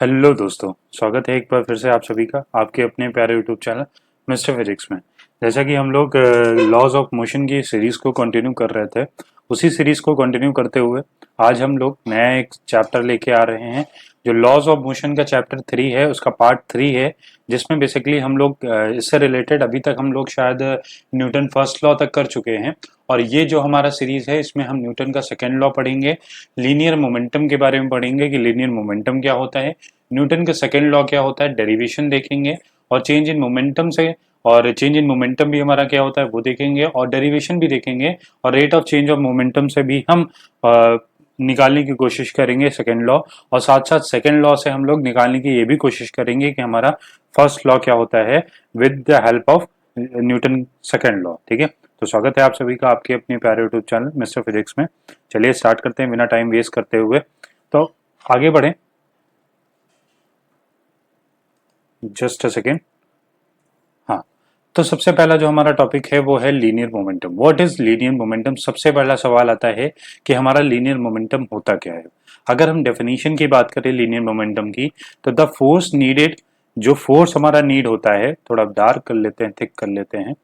Hello दोस्तों, स्वागत है एक बार फिर से आप सभी का आपके अपने प्यारे यूट्यूब चैनल मिस्टर फिजिक्स में। जैसा कि हम लोग लॉज ऑफ मोशन की सीरीज को कंटिन्यू कर रहे थे, उसी सीरीज को कंटिन्यू करते हुए आज हम लोग नया एक चैप्टर लेके आ रहे हैं जो लॉज ऑफ मोशन का चैप्टर 3 है, उसका पार्ट 3 है। जिसमें बेसिकली हम लोग इससे रिलेटेड अभी तक हम लोग शायद न्यूटन फर्स्ट लॉ तक कर चुके हैं। और ये जो हमारा सीरीज है इसमें हम न्यूटन का सेकेंड लॉ पढ़ेंगे, लीनियर मोमेंटम के बारे में पढ़ेंगे कि लीनियर मोमेंटम क्या होता है, न्यूटन का सेकेंड लॉ क्या होता है, डेरिवेशन देखेंगे, और चेंज इन मोमेंटम से और चेंज इन मोमेंटम भी हमारा क्या होता है वो देखेंगे, और डेरिवेशन भी देखेंगे, और rate of change of momentum से भी हम निकालने की कोशिश करेंगे सेकेंड लॉ। और साथ साथ सेकेंड लॉ से हम लोग निकालने की ये भी कोशिश करेंगे कि हमारा फर्स्ट लॉ क्या होता है with the help of Newton second law. ठीक है, तो स्वागत है आप सभी का आपके अपने प्यारे यूट्यूब चैनल मिस्टर फिजिक्स में। चलिए स्टार्ट करते हैं बिना टाइम वेस्ट करते हुए, तो आगे बढ़ें। Just a second. हाँ, तो सबसे पहला जो हमारा टॉपिक है वो है linear momentum. What is linear momentum? सबसे पहला सवाल आता है कि हमारा लीनियर मोमेंटम होता क्या है। अगर हम डेफिनेशन की बात करें लीनियर मोमेंटम की, तो द फोर्स नीडेड, जो फोर्स हमारा नीड होता है, थोड़ा डार्क कर लेते हैं, थिक कर लेते हैं,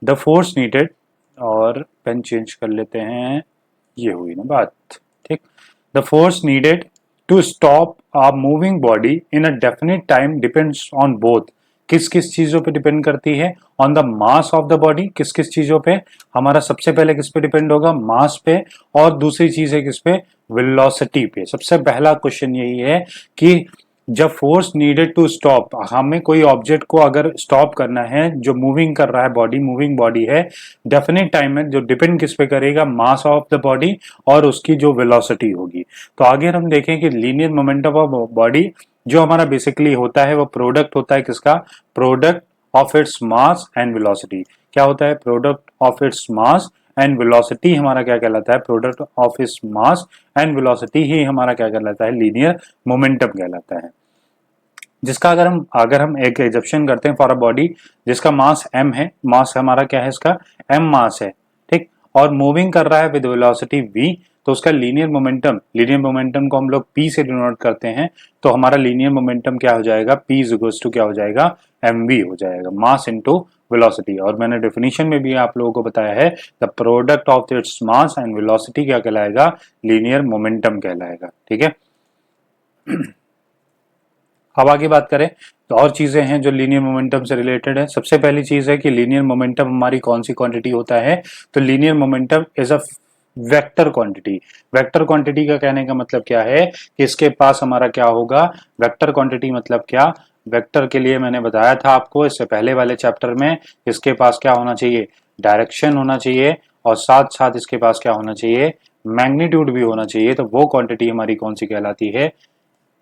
द फोर्स नीडेड, और पेन चेंज कर लेते हैं, ये हुई ना बात। ठीक, the force needed to stop a moving body in a definite time depends on both. किस किस चीजों पे डिपेंड करती है? On the mass of the body. किस किस चीजों पे? हमारा सबसे पहले किस पे डिपेंड होगा? मास पे। और दूसरी चीज है किस पे? वेलोसिटी पे। सबसे पहला क्वेश्चन यही है कि जब फोर्स नीडेड टू स्टॉप, हमें कोई ऑब्जेक्ट को अगर स्टॉप करना है जो मूविंग कर रहा है, बॉडी मूविंग बॉडी है, डेफिनेट टाइम में, जो डिपेंड किस पे करेगा? मास ऑफ द बॉडी और उसकी जो वेलोसिटी होगी। तो आगे हम देखें कि लीनियर मोमेंटम ऑफ बॉडी जो हमारा बेसिकली होता है वो प्रोडक्ट होता है किसका? Product of its mass and velocity. क्या होता है? Product of its mass and velocity हमारा क्या कहलाता है? Product of its mass and velocity ही हमारा क्या कहलाता है? लीनियर मोमेंटम कहलाता है। जिसका अगर हम एक एग्जप्शन करते हैं फॉर अ बॉडी जिसका मास m है, मास हमारा क्या है? इसका m मास है। ठीक, और मूविंग कर रहा है विद वेलोसिटी v, तो उसका लीनियर मोमेंटम को हम लोग p से डिनोट करते हैं। तो हमारा लीनियर मोमेंटम क्या हो जाएगा? p इज इक्वल्स टू क्या हो जाएगा? mv हो जाएगा, मास इनटू वेलोसिटी। और मैंने डेफिनेशन में भी आप लोगों को बताया है, the product of its mass and velocity क्या कहलाएगा? लीनियर मोमेंटम कहलाएगा। ठीक है, अब आगे बात करें तो और चीजें हैं जो लीनियर मोमेंटम से रिलेटेड है। सबसे पहली चीज है कि लीनियर मोमेंटम हमारी कौन सी क्वांटिटी होता है? तो linear momentum is a vector quantity. Vector quantity का कहने का मतलब क्या है कि इसके पास हमारा क्या होगा? वेक्टर क्वांटिटी मतलब क्या? वेक्टर के लिए मैंने बताया था आपको इससे पहले वाले चैप्टर में, इसके पास क्या होना चाहिए? डायरेक्शन होना चाहिए, और साथ साथ इसके पास क्या होना चाहिए? मैग्नीट्यूड भी होना चाहिए। तो वो क्वांटिटी हमारी कौन सी कहलाती है?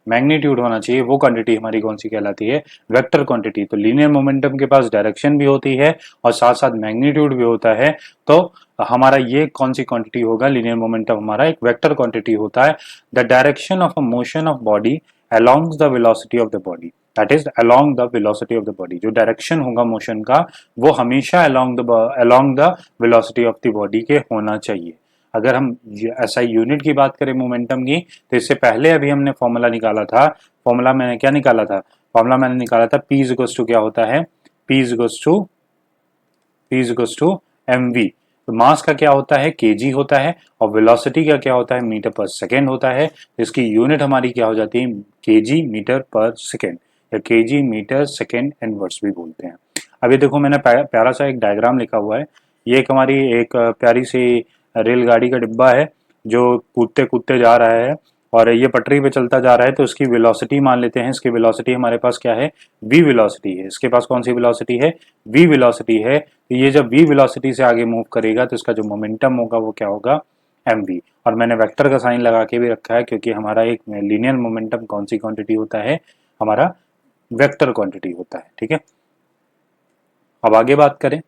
मैग्नीट्यूड होना चाहिए। वो क्वांटिटी हमारी कौन सी कहलाती है? Vector quantity. तो लीनियर मोमेंटम के पास डायरेक्शन भी होती है और साथ साथ मैग्नीट्यूड भी होता है। तो हमारा ये कौन सी क्वांटिटी होगा? लीनियर मोमेंटम हमारा एक वेक्टर क्वांटिटी होता है। The direction of a motion of body along the velocity of the body, that is along the velocity of the body. जो डायरेक्शन होगा मोशन का वो हमेशा along the velocity of the body के होना चाहिए। अगर हम एसआई यूनिट की बात करें मोमेंटम की, तो इससे पहले अभी हमने फॉर्मूला निकाला था। फॉर्मूला मैंने क्या निकाला था? फॉर्मूला मैंने निकाला था पी इक्वल्स टू क्या होता है? P equals to M V. तो मास का क्या होता है? केजी होता है, और वेलोसिटी का क्या होता है? मीटर पर सेकेंड होता है। तो इसकी यूनिट हमारी क्या हो जाती है? केजी मीटर पर सेकेंड, या केजी मीटर सेकेंड इनवर्स भी बोलते हैं। अभी देखो मैंने प्यारा सा एक डायग्राम लिखा हुआ है। ये एक हमारी एक प्यारी सी रेलगाड़ी का डिब्बा है जो कूदते कूदते जा रहा है, और ये पटरी पे चलता जा रहा है। तो इसकी वेलोसिटी मान लेते हैं। इसकी वेलोसिटी हमारे पास क्या है? v वेलोसिटी है। इसके पास कौन सी वेलोसिटी है? v वेलोसिटी है। तो ये जब v वेलोसिटी से आगे मूव करेगा तो इसका जो मोमेंटम होगा वो क्या होगा? mv। और मैंने वेक्टर का साइन लगा के भी रखा है क्योंकि हमारा एक लीनियर मोमेंटम कौन सी क्वांटिटी होता है? हमारा वेक्टर क्वांटिटी होता है। ठीक है, अब आगे बात करें।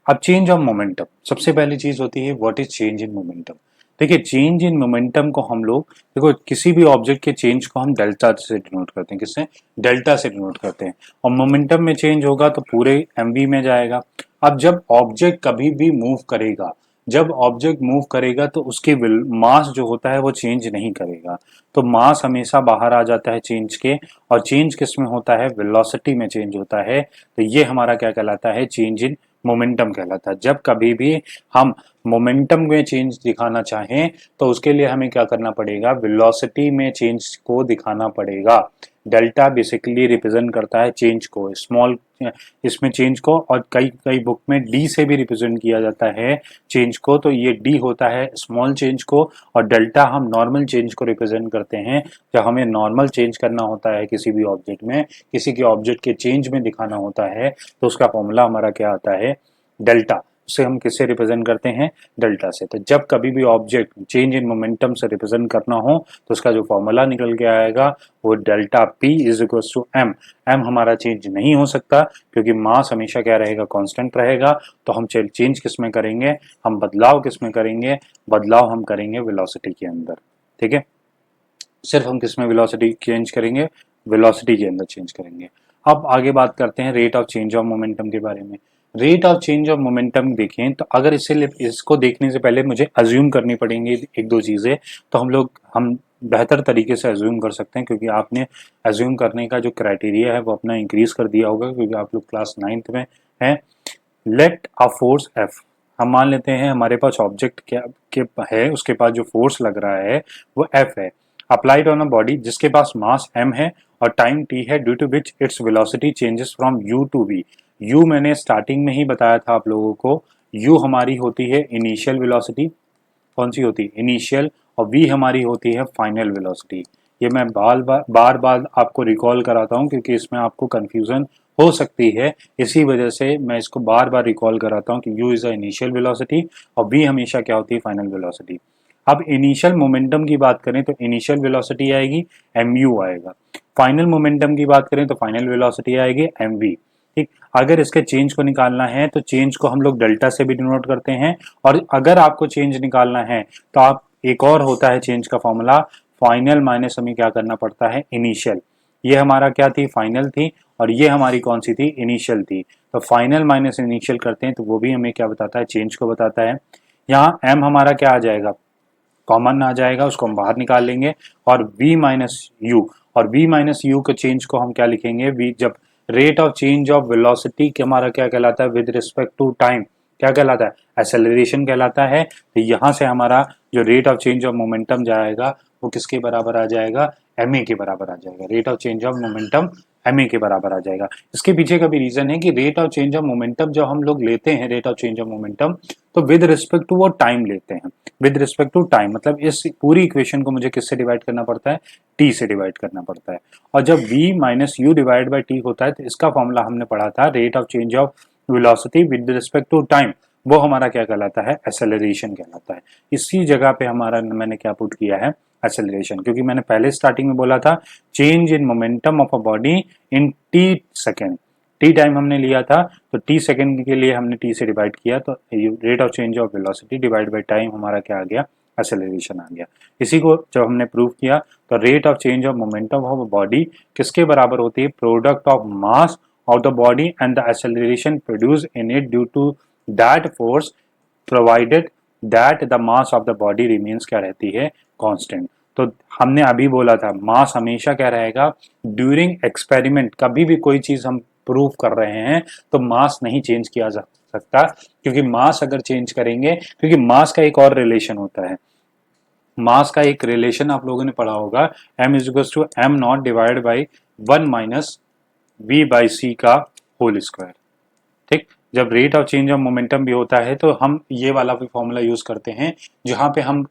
अब चेंज ऑफ मोमेंटम, सबसे पहली चीज होती है what is change in momentum. देखिए, चेंज इन मोमेंटम को हम लोग, देखो किसी भी ऑब्जेक्ट के चेंज को हम डेल्टा से डिनोट करते हैं। किससे? डेल्टा से डिनोट करते हैं। और मोमेंटम में चेंज होगा तो पूरे एमवी में जाएगा। अब जब ऑब्जेक्ट कभी भी मूव करेगा, जब ऑब्जेक्ट मूव करेगा तो उसकी मास जो होता है वो चेंज नहीं करेगा, तो मास हमेशा बाहर आ जाता है चेंज के, और चेंज किस में होता है, वेलोसिटी में चेंज होता है। तो ये हमारा क्या कहलाता है, चेंज इन मोमेंटम कहलाता है। जब कभी भी हम मोमेंटम में चेंज दिखाना चाहें तो उसके लिए हमें क्या करना पड़ेगा, वेलोसिटी में चेंज को दिखाना पड़ेगा। डेल्टा बेसिकली रिप्रेजेंट करता है चेंज को, स्मॉल इसमें चेंज को, और कई कई बुक में डी से भी रिप्रेजेंट किया जाता है चेंज को। तो ये डी होता है स्मॉल चेंज को, और डेल्टा हम नॉर्मल चेंज को रिप्रेजेंट करते हैं। जब हमें नॉर्मल चेंज करना होता है किसी भी ऑब्जेक्ट में, किसी के ऑब्जेक्ट के चेंज में दिखाना होता है, तो उसका फॉर्मूला हमारा क्या आता है, डेल्टा। उसे हम किससे रिप्रेजेंट करते हैं, डेल्टा से। तो जब कभी भी ऑब्जेक्ट चेंज इन मोमेंटम से रिप्रेजेंट करना हो तो उसका जो फॉर्मूला निकल के आएगा वो delta P is equal to M. M हमारा चेंज नहीं हो सकता क्योंकि मास हमेशा क्या रहेगा, कांस्टेंट रहेगा। तो हम चेंज किस में करेंगे, हम बदलाव किस में करेंगे, बदलाव हम करेंगे वेलोसिटी के अंदर। ठीक है, सिर्फ हम किस में वेलोसिटी चेंज करेंगे, वेलोसिटी के अंदर चेंज करेंगे। अब आगे बात करते हैं rate of change of momentum के बारे में। Rate of change of momentum देखें तो अगर इसको देखने से पहले मुझे अज्यूम करनी पड़ेंगी एक दो चीजें, तो हम बेहतर तरीके से अज्यूम कर सकते हैं, क्योंकि आपने अज्यूम करने का जो क्राइटेरिया है वो अपना इंक्रीज कर दिया होगा, क्योंकि आप लोग क्लास 9th में हैं। लेट अ फोर्स एफ, हम मान लेते हैं हमारे पास ऑब्जेक्ट क्या के है, उसके पास जो फोर्स लग रहा है वो एफ है, अप्लाइड ऑन अ बॉडी जिसके पास मास m है और टाइम t है, due to which its velocity changes from u to v। u मैंने स्टार्टिंग में ही बताया था आप लोगों को, u हमारी होती है इनिशियल वेलोसिटी, कौन सी होती है, इनिशियल, और v हमारी होती है फाइनल वेलोसिटी। ये मैं बार बार आपको रिकॉल कराता हूँ क्योंकि इसमें आपको कंफ्यूजन हो सकती है, इसी वजह से मैं इसको बार बार रिकॉल कराता हूँ कि u is a initial velocity और v हमेशा क्या होती है, फाइनल वेलोसिटी। अब इनिशियल मोमेंटम की बात करें तो इनिशियल वेलोसिटी आएगी mu आएगा, फाइनल मोमेंटम की बात करें तो फाइनल वेलोसिटी आएगी mv। ठीक, अगर इसके चेंज को निकालना है तो चेंज को हम लोग डेल्टा से भी डिनोट करते हैं, और अगर आपको चेंज निकालना है तो आप एक और होता है चेंज का फॉर्मूला, फाइनल माइनस हमें क्या करना पड़ता है, इनिशियल। ये हमारा क्या थी, फाइनल थी, और ये हमारी कौन सी थी, इनिशियल थी। तो फाइनल माइनस इनिशियल करते हैं तो वो भी हमें क्या बताता है, चेंज को बताता है। यहाँ m हमारा क्या आ जाएगा, कॉमन आ जाएगा, उसको हम बाहर निकाल लेंगे, और v माइनस यू, और v माइनस यू के चेंज को हम क्या लिखेंगे, v जब rate of change of velocity के हमारा क्या कहलाता है, विद रिस्पेक्ट टू टाइम क्या कहलाता है, एक्सेलरेशन कहलाता है। तो यहाँ से हमारा जो rate of change of momentum जाएगा वो किसके बराबर आ जाएगा, ma के बराबर आ जाएगा। Rate of change of momentum ma के बराबर आ जाएगा। इसके पीछे का भी रीजन है कि rate of change of momentum जो हम लोग लेते हैं, rate of change of momentum, तो विद रिस्पेक्ट टू वो टाइम लेते हैं, विद रिस्पेक्ट टू टाइम, मतलब इस पूरी इक्वेशन को मुझे किससे डिवाइड करना पड़ता है, t से डिवाइड करना पड़ता है। और जब v minus U divide by T होता है तो इसका फॉर्मूला हमने पढ़ा था, rate of change of velocity with respect to time, वो हमारा क्या कहलाता है, एक्सेलरेशन कहलाता है। इसी जगह पे हमारा मैंने क्या पुट किया है, एक्सेलरेशन, क्योंकि मैंने पहले स्टार्टिंग में बोला था change in momentum of a body in t second, T time हमने लिया था, तो टी सेकेंड के लिए हमने टी से डिवाइड किया, तो rate of change of velocity divide by time हमारा क्या आ गया, एक्सेलरेशन आ गया। इसी को जब हमने प्रूव किया तो rate of change of momentum of body किसके बराबर होती है, product of mass of the body and the acceleration produce in it due to that force provided that the mass of the body remains क्या रहती है, constant. तो हमने अभी बोला था मास हमेशा क्या रहेगा, ड्यूरिंग एक्सपेरिमेंट कभी भी कोई चीज हम प्रूव कर रहे हैं तो मास नहीं चेंज किया जा सकता, क्योंकि मास अगर चेंज करेंगे, क्योंकि मास का एक और रिलेशन होता है, मास का एक रिलेशन आप लोगों ने पढ़ा होगा, m is equal to m nought divide by 1 minus v by c का होल स्क्वायर। ठीक, जब rate of change of momentum भी होता है तो हम ये वाला भी फॉर्मूला यूज करते हैं, जहां पे हम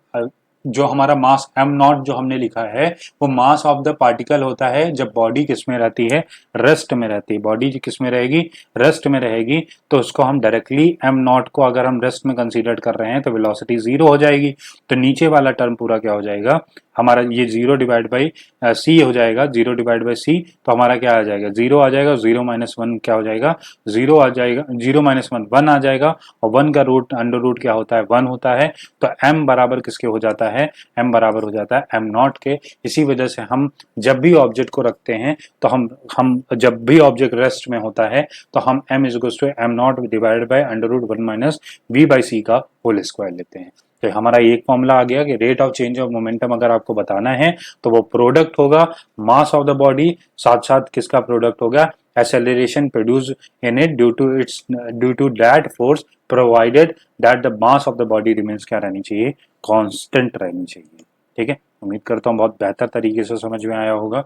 जो हमारा मास m नॉट जो हमने लिखा है वो मास ऑफ द पार्टिकल होता है जब बॉडी किस में रहती है, रेस्ट में रहती है। बॉडी किस में रहेगी, रेस्ट में रहेगी, तो उसको हम डायरेक्टली m नॉट को अगर हम रेस्ट में कंसीडर कर रहे हैं तो वेलोसिटी 0 हो जाएगी। तो नीचे वाला टर्म पूरा क्या हो जाएगा हमारा, ये 0 डिवाइड बाई सी हो जाएगा, 0 डिवाइड बाई सी, तो हमारा क्या आ जाएगा, 0 आ जाएगा, 0 माइनस 1 क्या हो जाएगा, 0 आ जाएगा, 0 माइनस 1 1 आ जाएगा, और 1 का रूट अंडर रूट क्या होता है, 1 होता है। तो m बराबर किसके हो जाता है, m बराबर हो जाता है m नॉट के। इसी वजह से हम जब भी ऑब्जेक्ट को रखते हैं तो हम जब भी ऑब्जेक्ट रेस्ट में होता है तो हम m is equal to m nought divide by under root 1 minus v by c का होल स्क्वायर लेते हैं। तो हमारा एक फॉर्मूला आ गया कि rate of change of momentum अगर आपको बताना है तो वो प्रोडक्ट होगा मास ऑफ द बॉडी, साथ साथ किसका प्रोडक्ट होगा, acceleration produced in it due to that force provided that the mass of the body remains क्या रहनी चाहिए, कांस्टेंट रहनी चाहिए। ठीक है, उम्मीद करता हूँ बहुत बेहतर तरीके से समझ में आया होगा।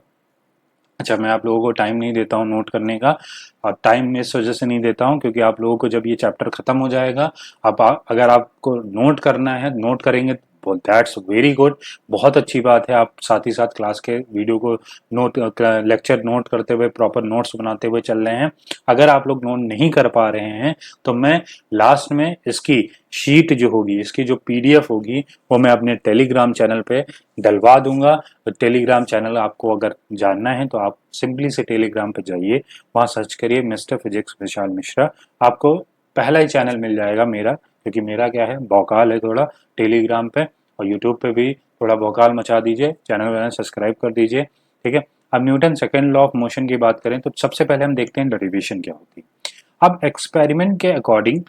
अच्छा, मैं आप लोगों को टाइम नहीं देता हूँ नोट करने का, और टाइम मैं इस वजह से नहीं देता हूँ क्योंकि आप लोगों को जब ये चैप्टर खत्म हो जाएगा, अगर आपको नोट करना है नोट करेंगे तो दैट्स वेरी गुड, बहुत अच्छी बात है। आप साथ ही साथ क्लास के वीडियो को नोट, लेक्चर नोट करते हुए प्रॉपर नोट्स बनाते हुए चल रहे हैं। अगर आप लोग नोट नहीं कर पा रहे हैं तो मैं लास्ट में इसकी शीट जो होगी, इसकी जो पीडीएफ होगी वो मैं अपने टेलीग्राम चैनल पे डलवा दूंगा। तो टेलीग्राम चैनल आपको अगर जानना है तो आप सिंपली से टेलीग्राम पे जाइए, वहाँ सर्च करिए मिस्टर फिजिक्स विशाल मिश्रा, आपको पहला ही चैनल मिल जाएगा मेरा, क्योंकि मेरा क्या है भौकाल है थोड़ा टेलीग्राम पे, और यूट्यूब पे भी थोड़ा भौकाल मचा दीजिए, चैनल वाला सब्सक्राइब कर दीजिए। ठीक है, अब Newton second law of motion की बात करें तो सबसे पहले हम देखते हैं डेरिवेशन क्या होती है। अब एक्सपेरिमेंट के अकॉर्डिंग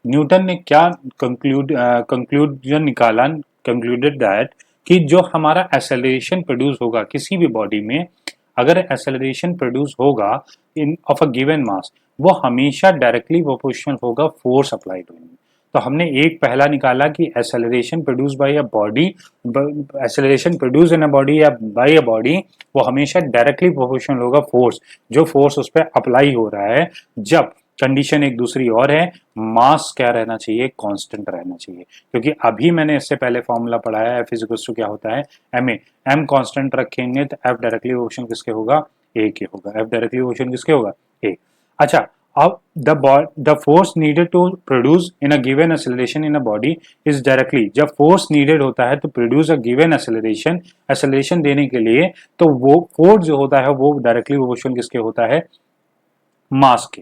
न्यूटन ने क्या कंक्लूजन निकाला, कंक्लूडेड दैट कि जो हमारा एक्सेलरेशन प्रोड्यूस होगा किसी भी बॉडी में, अगर एक्सेलरेशन प्रोड्यूस होगा इन ऑफ अ गिवन मास, वो हमेशा डायरेक्टली प्रोपोर्शनल होगा फोर्स अप्लाइड होने। तो हमने एक पहला निकाला कि acceleration produce by a body, acceleration produce in a body या बाय अ बॉडी, वो हमेशा डायरेक्टली प्रोपोर्शनल होगा फोर्स, जो फोर्स उस पर अप्लाई हो रहा है। जब कंडीशन एक दूसरी और है, मास क्या रहना चाहिए, कांस्टेंट रहना चाहिए, क्योंकि अभी मैंने इससे पहले फॉर्मूला पढ़ाया एफ इज इक्वल्स टू क्या होता है, एम ए, एम कांस्टेंट रखेंगे तो एफ डायरेक्टली प्रोपोर्शनल किसके होगा, ए के होगा, एफ डायरेक्टली प्रोपोर्शनल किसके होगा, ए। अच्छा, अब the force needed to produce in a given acceleration in a body is directly, जब फोर्स नीडेड होता है तो produce a given acceleration, acceleration देने के लिए, तो वो फोर्स जो होता है वो डायरेक्टली प्रोपोर्शनल किसके होता है, मास के।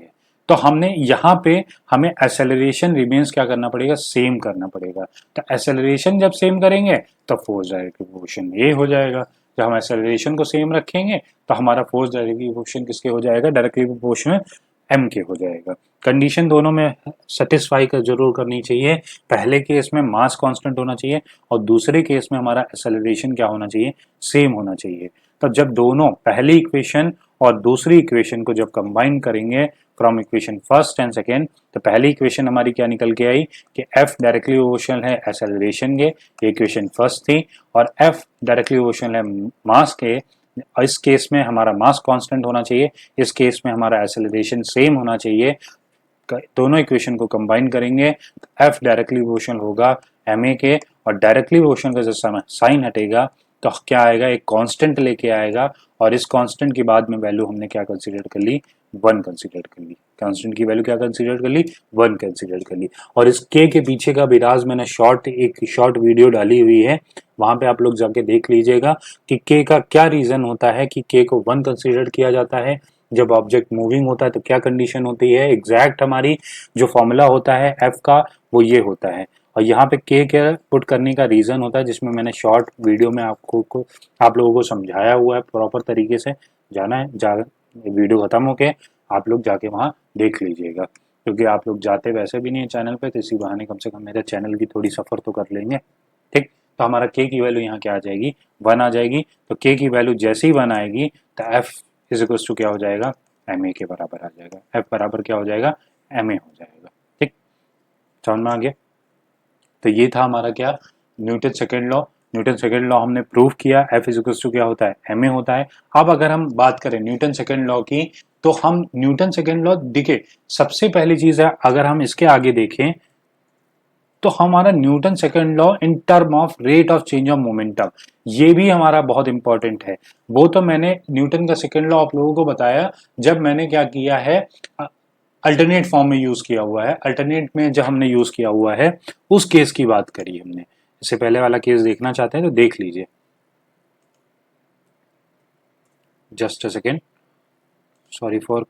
तो हमने यहाँ पे हमें एक्सेलरेशन रिमेन्स क्या करना पड़ेगा, सेम करना पड़ेगा। तो एक्सेलरेशन जब सेम करेंगे तो फोर्स डायरेक्टली प्रोपोर्शनल ये हो जाएगा। जब हम एक्सेलरेशन को सेम रखेंगे तो हमारा फोर्स डायरेक्टली प्रोपोर्शनल किसके हो जाएगा, डायरेक्टली प्रोपोर्शनल एम के हो जाएगा। कंडीशन दोनों में सेटिस्फाई कर जरूर करनी चाहिए। पहले केस में मास कांस्टेंट होना चाहिए और दूसरे केस में हमारा एक्सेलरेशन क्या होना चाहिए, सेम होना चाहिए। तो जब दोनों पहली इक्वेशन और दूसरी इक्वेशन को जब कंबाइन करेंगे from equation first and second, तो पहली इक्वेशन हमारी क्या निकल के आई कि एफ डायरेक्टली प्रोपोर्शनल है एक्सेलरेशन के, ये इक्वेशन फर्स्ट थी, और एफ डायरेक्टली प्रोपोर्शनल है मास के। इस केस में हमारा मास कांस्टेंट होना चाहिए, इस केस में हमारा एक्सेलरेशन सेम होना चाहिए। दोनों इक्वेशन को कंबाइन करेंगे तो एफ डायरेक्टली प्रोपोर्शनल होगा एम ए के, और डायरेक्टली प्रोपोर्शनल का जब साइन हटेगा तो क्या आएगा, एक कांस्टेंट लेके आएगा, और इस कांस्टेंट की बाद में वैल्यू हमने क्या कंसीडर कर ली, 1 कंसीडर कर ली। कांस्टेंट की वैल्यू क्या कंसीडर कर ली, 1 कंसीडर कर ली। और इस के पीछे का भी राज मैंने एक शॉर्ट वीडियो डाली हुई है, वहां पे आप लोग जाके देख लीजिएगा कि के का क्या रीजन होता है कि के को 1 कंसीडर किया जाता है। जब ऑब्जेक्ट मूविंग होता है तो क्या कंडीशन होती है, एग्जैक्ट हमारी जो फॉर्मूला होता है एफ का वो ये होता है, और यहाँ पे के पुट करने का रीजन होता है जिसमें मैंने शॉर्ट वीडियो में आप लोगों को समझाया हुआ है प्रॉपर तरीके से। जाना है वीडियो खत्म होके आप लोग जाके वहाँ देख लीजिएगा, क्योंकि आप लोग जाते वैसे भी नहीं है चैनल पे, तो इसी बहाने कम से कम मेरे चैनल की थोड़ी सफर तो कर लेंगे। ठीक, तो हमारा के की वैल्यू यहाँ क्या आ जाएगी, 1 आ जाएगी। तो के की वैल्यू जैसे ही 1 आएगी तो एफ इज इक्वल टू क्या हो जाएगा, एम ए के बराबर आ जाएगा। एफ बराबर क्या हो जाएगा, एम ए हो जाएगा। ठीक, समझ में आ गया। तो ये था हमारा क्या, Newton second law. Newton second law हमने प्रूव किया, एफ इज इक्वल टू क्या होता है, एम ए होता है। अब अगर हम बात करें न्यूटन सेकेंड लॉ की, तो हम न्यूटन सेकेंड लॉ देखिए, सबसे पहली चीज है अगर हम इसके आगे देखें तो हमारा Newton second law in term of rate of change of momentum, ये भी हमारा बहुत इंपॉर्टेंट है। वो तो मैंने न्यूटन का सेकेंड लॉ आप लोगों को बताया जब मैंने क्या किया है, अल्टरनेट फॉर्म में यूज किया हुआ है। अल्टरनेट में जब हमने यूज किया हुआ है उस केस की बात करी हमने। इससे पहले वाला केस देखना चाहते हैं तो देख लीजिए, just a second, sorry for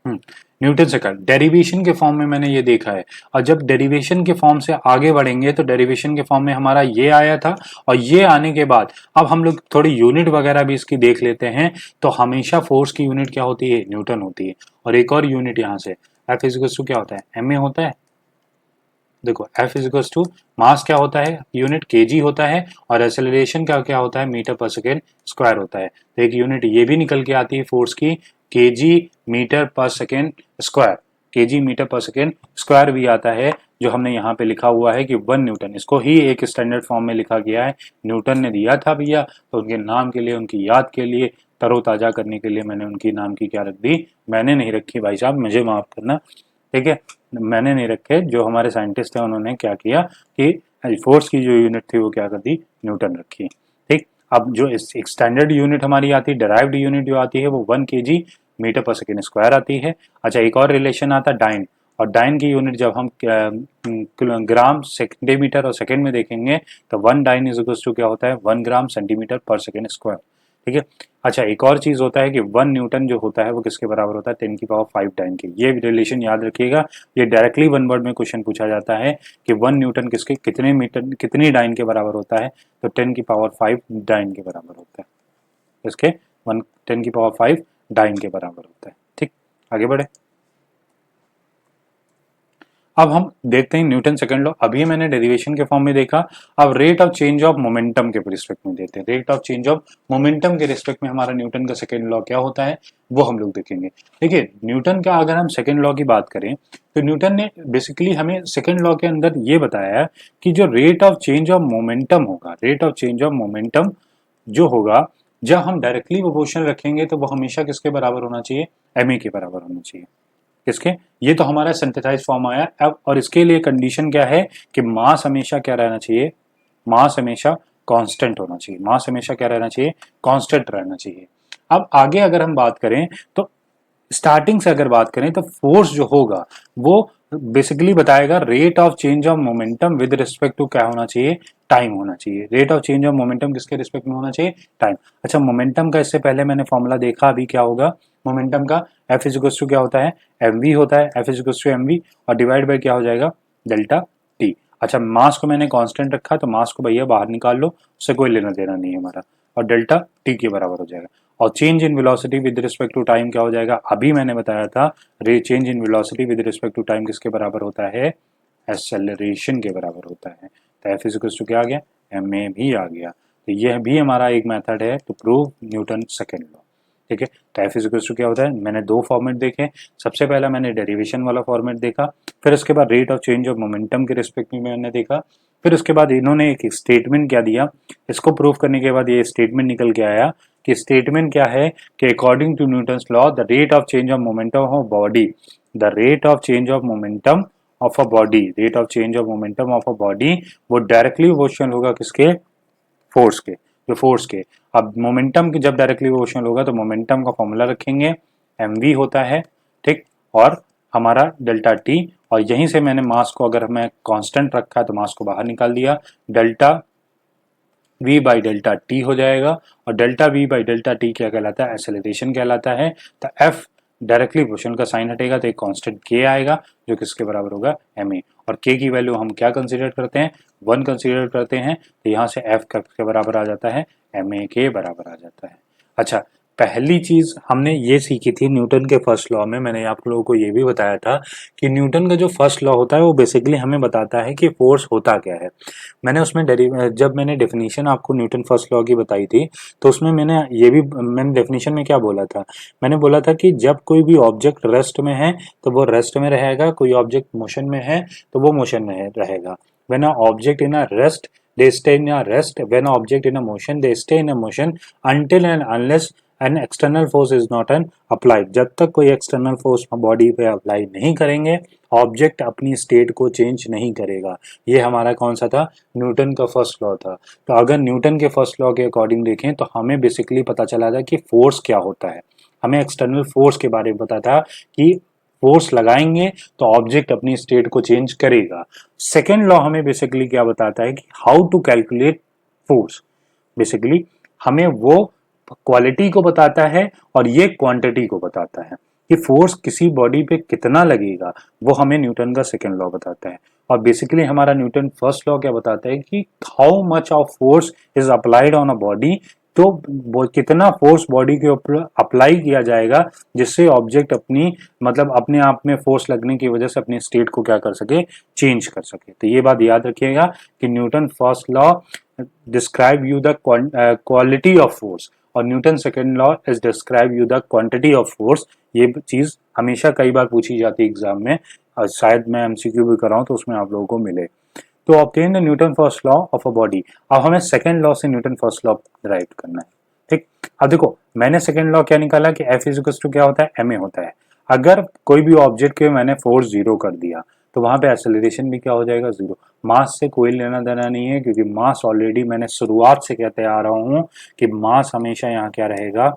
Newton second derivation के फॉर्म में मैंने ये देखा है। और जब डेरिवेशन के फॉर्म से आगे बढ़ेंगे तो डेरिवेशन के फॉर्म में हमारा ये आया था, और ये आने के बाद अब हम लोग थोड़ी यूनिट वगैरह भी इसकी देख लेते हैं। तो हमेशा फोर्स की यूनिट क्या होती है, न्यूटन होती है। और एक और यूनिट यहाँ से एफ इज इक्वल टू क्या होता है, एम ए होता है। देखो F is equal to mass क्या होता है, यूनिट केजी होता है, और एक्सेलरेशन क्या क्या होता है, मीटर पर सेकेंड स्क्वायर होता है। तो एक यूनिट ये भी निकल के आती है फोर्स की, KG metre per second square, KG metre per second square भी आता है, जो हमने यहाँ पे लिखा हुआ है कि 1 न्यूटन। इसको ही एक स्टैंडर्ड फॉर्म में लिखा गया है, न्यूटन ने दिया था भैया, तो उनके नाम के लिए, उनकी याद के लिए, तरोताजा करने के लिए मैंने उनकी नाम की क्या रख दी, मैंने नहीं रखी भाई साहब, मुझे माफ करना, ठीक है, मैंने नहीं रखे, जो हमारे साइंटिस्ट हैं उन्होंने क्या किया कि फोर्स की जो यूनिट थी वो क्या कर दी, न्यूटन रखी। ठीक, अब जो एक स्टैंडर्ड यूनिट हमारी आती है, डिराइव्ड यूनिट जो आती है वो 1 kg metre per second square आती है। अच्छा, एक और रिलेशन आता है डाइन, और डाइन की यूनिट जब हम ग्राम सेंटीमीटर और सेकेंड में देखेंगे तो 1 डाइन इज इक्वल टू क्या होता है, 1 ग्राम सेंटीमीटर पर सेकेंड स्क्वायर। ठीक है। अच्छा, एक और चीज होता है कि 1 न्यूटन जो होता है वो किसके बराबर होता है, 10⁵ डाइन के। ये रिलेशन याद रखिएगा, ये डायरेक्टली वन वर्ड में क्वेश्चन पूछा जाता है कि 1 न्यूटन किसके कितने मीटर कितनी डाइन के बराबर होता है, तो 10⁵ डाइन के बराबर होता है, इसके 10⁵ डाइन के बराबर होता है। ठीक, आगे बढ़े। अब हम देखते हैं न्यूटन सेकंड लॉ। अभी मैंने डेरिवेशन के फॉर्म में देखा, अब rate of change of momentum के रिस्पेक्ट में देते हैं। Rate of change of momentum के रिस्पेक्ट में हमारा न्यूटन का सेकंड लॉ क्या होता है वो हम लोग देखेंगे। देखिए, न्यूटन का अगर हम सेकंड लॉ की बात करें तो न्यूटन ने बेसिकली हमें सेकंड लॉ के अंदर ये बताया है कि जो rate of change of momentum होगा, rate of change of momentum जो होगा, जब हम डायरेक्टली प्रोपोर्शनल रखेंगे तो वो हमेशा किसके बराबर होना चाहिए, एम के बराबर होना चाहिए। किसके, ये तो हमारा सिंथेसाइज फॉर्म आया अब, और इसके लिए कंडीशन क्या है कि मास हमेशा क्या रहना चाहिए, मास हमेशा कांस्टेंट होना चाहिए, मास हमेशा क्या रहना चाहिए, कांस्टेंट रहना चाहिए। अब आगे अगर हम बात करें तो स्टार्टिंग से अगर बात करें तो फोर्स जो होगा वो बेसिकली बताएगा rate of change of momentum with respect to क्या होना चाहिए, टाइम होना चाहिए। Rate of change of momentum किसके रिस्पेक्ट में होना चाहिए, टाइम। अच्छा, मोमेंटम का इससे पहले मैंने फॉर्मूला देखा, अभी क्या होगा मोमेंटम का, एफ इज इक्वल टू क्या होता है, एम वी होता है, F is equal to M V, और डिवाइड बाय क्या हो जाएगा, डेल्टा टी। अच्छा, मास को मैंने कांस्टेंट रखा तो मास को भैया बाहर निकाल लो, उससे कोई लेना देना नहीं है हमारा, और डेल्टा टी के बराबर हो जाएगा। और change in velocity with respect to time क्या हो जाएगा, अभी मैंने बताया था, rate change in velocity with respect to time किसके बराबर होता है, एक्सेलरेशन के बराबर होता है। तो एफ इज इक्वल टू क्या आ गया, एम ए भी आ गया। तो यह भी हमारा एक मेथड है to prove Newton second law. ठीक है, तो एफ इज इक्वल टू क्या होता है, मैंने दो फॉर्मेट देखे, सबसे पहला मैंने डेरिवेशन वाला फॉर्मेट देखा, फिर उसके बाद rate of change of momentum के रिस्पेक्ट में मैंने देखा, फिर उसके बाद इन्होंने एक स्टेटमेंट क्या दिया, इसको प्रूव करने के बाद ये स्टेटमेंट निकल के आया कि स्टेटमेंट क्या है कि according to Newton's law the rate of change of momentum of body, the rate of change of momentum of a body, rate of change of momentum of a body वो directly proportional होगा किसके, force के, जो force के। अब momentum की जब directly proportional होगा तो मोमेंटम का फॉर्मूला रखेंगे, एम वी होता है, ठीक, और हमारा डेल्टा टी, और यहीं से मैंने मास को अगर मैं कांस्टेंट रखा है तो मास को बाहर निकाल दिया, delta we by delta T हो जाएगा, और delta we by delta T क्या कहलाता है, एक्सेलरेशन कहलाता है। तो एफ डायरेक्टली प्रोपोर्शनल का साइन हटेगा तो एक कांस्टेंट के आएगा जो किसके बराबर होगा, एम ए, और के की वैल्यू हम क्या कंसीडर करते हैं, 1 कंसीडर करते हैं, तो यहाँ से एफ के बराबर आ जाता है, एम ए के बराबर आ जाता है। अच्छा, पहली चीज हमने ये सीखी थी न्यूटन के फर्स्ट लॉ में, मैंने आप लोगों को ये भी बताया था कि न्यूटन का जो फर्स्ट लॉ होता है वो बेसिकली हमें बताता है कि फोर्स होता क्या है। मैंने उसमें जब मैंने डेफिनेशन आपको न्यूटन फर्स्ट लॉ की बताई थी तो उसमें मैंने डेफिनेशन में क्या बोला था, मैंने बोला था कि जब कोई भी ऑब्जेक्ट रेस्ट में है तो वो रेस्ट में रहेगा, कोई ऑब्जेक्ट मोशन में है तो वो मोशन में रहेगा। When a object in a rest they stay in a rest, when object in a motion they stay in a motion until and unless an external force is not an applied। जब तक कोई external force body पे apply नहीं करेंगे object अपनी state को change नहीं करेगा। ये हमारा कौन सा था, न्यूटन का फर्स्ट लॉ था। तो अगर न्यूटन के फर्स्ट लॉ के अकॉर्डिंग देखें तो हमें बेसिकली पता चला था कि फोर्स क्या होता है, हमें एक्सटर्नल फोर्स के बारे में पता था कि फोर्स लगाएंगे तो ऑब्जेक्ट अपनी स्टेट को चेंज करेगा। सेकेंड लॉ हमें बेसिकली क्या बताता है कि how to calculate force, basically हमें वो क्वालिटी को बताता है और ये क्वांटिटी को बताता है कि फोर्स किसी बॉडी पे कितना लगेगा, वो हमें न्यूटन का सेकेंड लॉ बताता है। और बेसिकली हमारा न्यूटन फर्स्ट लॉ क्या बताता है कि how much of force is applied on a body तो वो कितना फोर्स बॉडी के ऊपर अप्लाई किया जाएगा जिससे ऑब्जेक्ट अपनी मतलब अपने आप में फोर्स लगने की वजह से अपनी स्टेट को क्या कर सके, चेंज कर सके। तो ये बात याद रखिएगा कि Newton first law describe you the quality of force और Newton second law is describe you the quantity of force. ये चीज हमेशा कई बार पूछी जाती है एग्जाम में, शायद मैं एमसीक्यू भी कराऊं तो उसमें आप लोगों को मिले। तो obtain the Newton first law of a body. अब हमें सेकंड लॉ से न्यूटन फर्स्ट लॉ डिराइव करना है। ठीक, अब देखो मैंने सेकंड लॉ क्या निकाला कि F इज टू क्या होता है, ma होता है। अगर कोई भी ऑब्जेक्ट के मैंने फोर्स जीरो कर दिया तो वहां पे एक्सेलरेशन भी क्या हो जाएगा, जीरो। मास से कोई लेना देना नहीं है क्योंकि मास ऑलरेडी मैंने शुरुआत से कहते आ रहा हूं कि मास हमेशा यहाँ क्या रहेगा,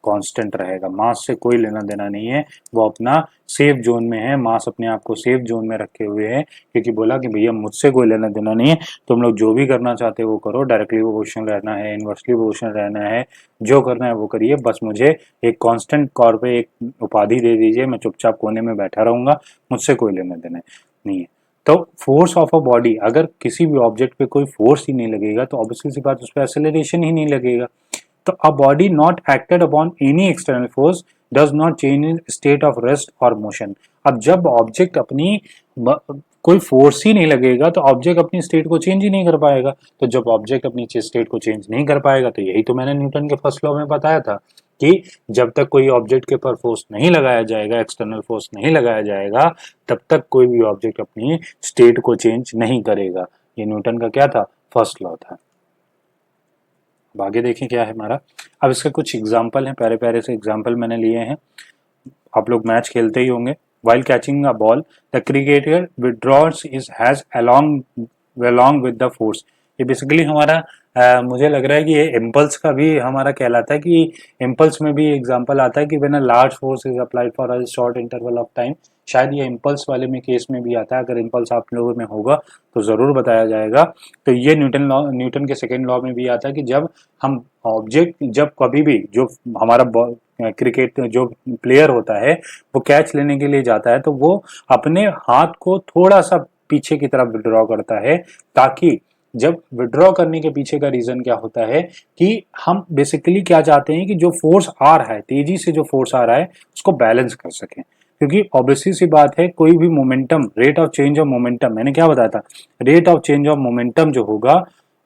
कांस्टेंट रहेगा। मास से कोई लेना देना नहीं है, वो अपना सेफ जोन में है। मास अपने आप को सेफ जोन में रखे हुए है क्योंकि बोला कि भैया मुझसे कोई लेना देना नहीं है, तुम लोग जो भी करना चाहते हो वो करो, डायरेक्टली प्रोपोर्शनल रहना है, इनवर्सली प्रोपोर्शनल रहना है, जो करना है वो करिए, बस मुझे एक कांस्टेंट कॉर पे एक उपाधि दे दीजिए, मैं चुपचाप कोने में बैठा रहूंगा, मुझसे कोई लेना देना नहीं है। तो फोर्स ऑफ अ बॉडी, अगर किसी भी ऑब्जेक्ट पे कोई फोर्स ही नहीं लगेगा तो ऑब्वियसली सी बात उस पर एक्सेलरेशन ही नहीं लगेगा। तो a body not acted upon any external force does not change in state of rest or motion। अब जब ऑब्जेक्ट अपनी कोई फोर्स ही नहीं लगेगा तो ऑब्जेक्ट अपनी स्टेट को चेंज ही नहीं कर पाएगा। तो जब ऑब्जेक्ट अपनी स्टेट को चेंज नहीं कर पाएगा तो यही तो मैंने न्यूटन के फर्स्ट लॉ में बताया था कि जब तक कोई ऑब्जेक्ट के ऊपर फोर्स नहीं लगाया जाएगा, एक्सटर्नल फोर्स नहीं लगाया जाएगा, तब तक कोई भी ऑब्जेक्ट अपनी स्टेट को चेंज नहीं करेगा। ये न्यूटन का क्या था, फर्स्ट लॉ था। अब आगे देखें क्या है हमारा। अब इसके कुछ एग्जाम्पल हैं, प्यारे प्यारे से एग्जाम्पल मैंने लिए हैं। आप लोग मैच खेलते ही होंगे। While catching a ball the cricketer withdraws is has along with the force। ये बेसिकली हमारा मुझे लग रहा है कि ये इम्पल्स का भी हमारा कहलाता है कि इम्पल्स में भी एग्जांपल आता है कि when a large force is applied for a short interval of time. शायद ये इम्पल्स वाले में केस में भी आता है, अगर इम्पल्स आप लोगों में होगा तो ज़रूर बताया जाएगा। तो ये न्यूटन के सेकेंड लॉ में भी आता है कि जब हम ऑब्जेक्ट, जब कभी भी जो हमारा क्रिकेट जो प्लेयर होता है वो कैच लेने के लिए जाता है तो वो अपने हाथ को थोड़ा सा पीछे की तरफ विड्रॉ करता है, ताकि जब विड्रॉ करने के पीछे का रीजन क्या होता है कि हम बेसिकली क्या चाहते हैं कि जो फोर्स आ रहा है, तेजी से जो फोर्स आ रहा है उसको बैलेंस कर सकें। क्योंकि ऑब्वियसली सी बात है, कोई भी momentum, rate of change of momentum, मैंने क्या बताया था, rate of change of momentum जो होगा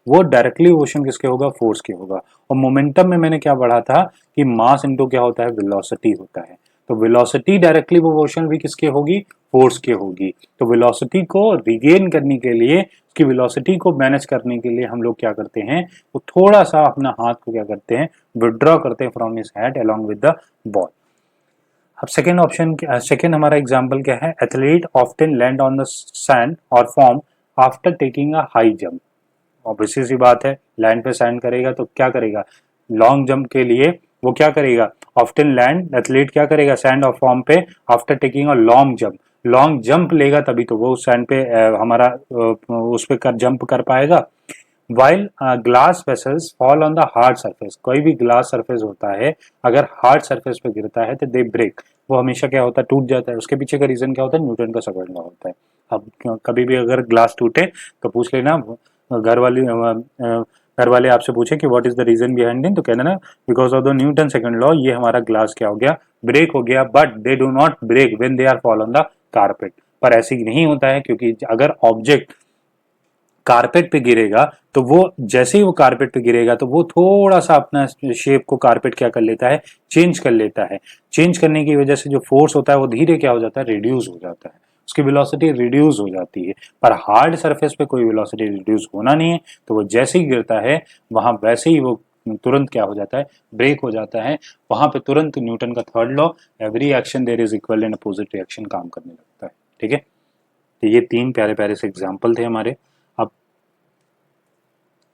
वो डायरेक्टली मोशन किसके होगा, फोर्स के होगा। और मोमेंटम में मैंने क्या पढ़ा था कि मास इनटू क्या होता है, वेलोसिटी होता है। तो वेलोसिटी डायरेक्टली प्रोपोर्शनल भी किसके होगी, फोर्स के होगी। तो वेलोसिटी को रिगेन करने के लिए, उसकी वेलोसिटी को मैनेज करने के लिए हम लोग क्या करते हैं, वो थोड़ा सा अपना हाथ को क्या करते हैं, विड्रॉ करते हैं from his head along with the ball. अब सेकेंड ऑप्शन, सेकेंड हमारा एग्जाम्पल क्या है, athlete often land on the sand और form after taking a high jump. Obviously सी बात है, लैंड पे सैंड करेगा तो क्या करेगा, लॉन्ग जंप के लिए वो क्या करेगा, ऑफ्टन लैंड एथलीट क्या करेगा, सैंड और फॉर्म पे after taking a long jump. Long jump लेगा तभी तो वो सैंड पे हमारा उस पे कर जंप कर पाएगा। While glass vessels fall on the hard surface, कोई भी ग्लास सरफेस होता है अगर हार्ड सरफेस पे गिरता है तो दे ब्रेक, वो हमेशा क्या होता है, टूट जाता है। उसके पीछे का रीजन क्या होता है, न्यूटन का सेकंड लॉ होता है। अब कभी भी अगर ग्लास टूटे तो पूछ लेना, घर वाले आपसे पूछे कि what is the reason behind it, तो कहना ना because of the Newton second law ये हमारा ग्लास क्या हो गया, ब्रेक हो गया। But they do not break when they are fall on the carpet. पर ऐसे ही नहीं होता है, क्योंकि अगर ऑब्जेक्ट कारपेट पे गिरेगा तो वो जैसे ही वो कारपेट पे गिरेगा तो वो थोड़ा सा अपना शेप को कारपेट क्या कर लेता है, चेंज कर लेता है। चेंज करने की वजह से जो फोर्स होता है वो धीरे क्या हो जाता है, रिड्यूस हो जाता है, उसकी वेलोसिटी रिड्यूस हो जाती है। पर हार्ड सरफेस पे कोई वेलोसिटी रिड्यूस होना नहीं है, तो वो जैसे ही गिरता है वहां वैसे ही वो तुरंत क्या हो जाता है, ब्रेक हो जाता है। वहां पे तुरंत न्यूटन का third law, every action there is equal and opposite reaction, काम करने लगता है। ठीक है, तो ये तीन प्यारे प्यारे से एग्जाम्पल थे हमारे। अब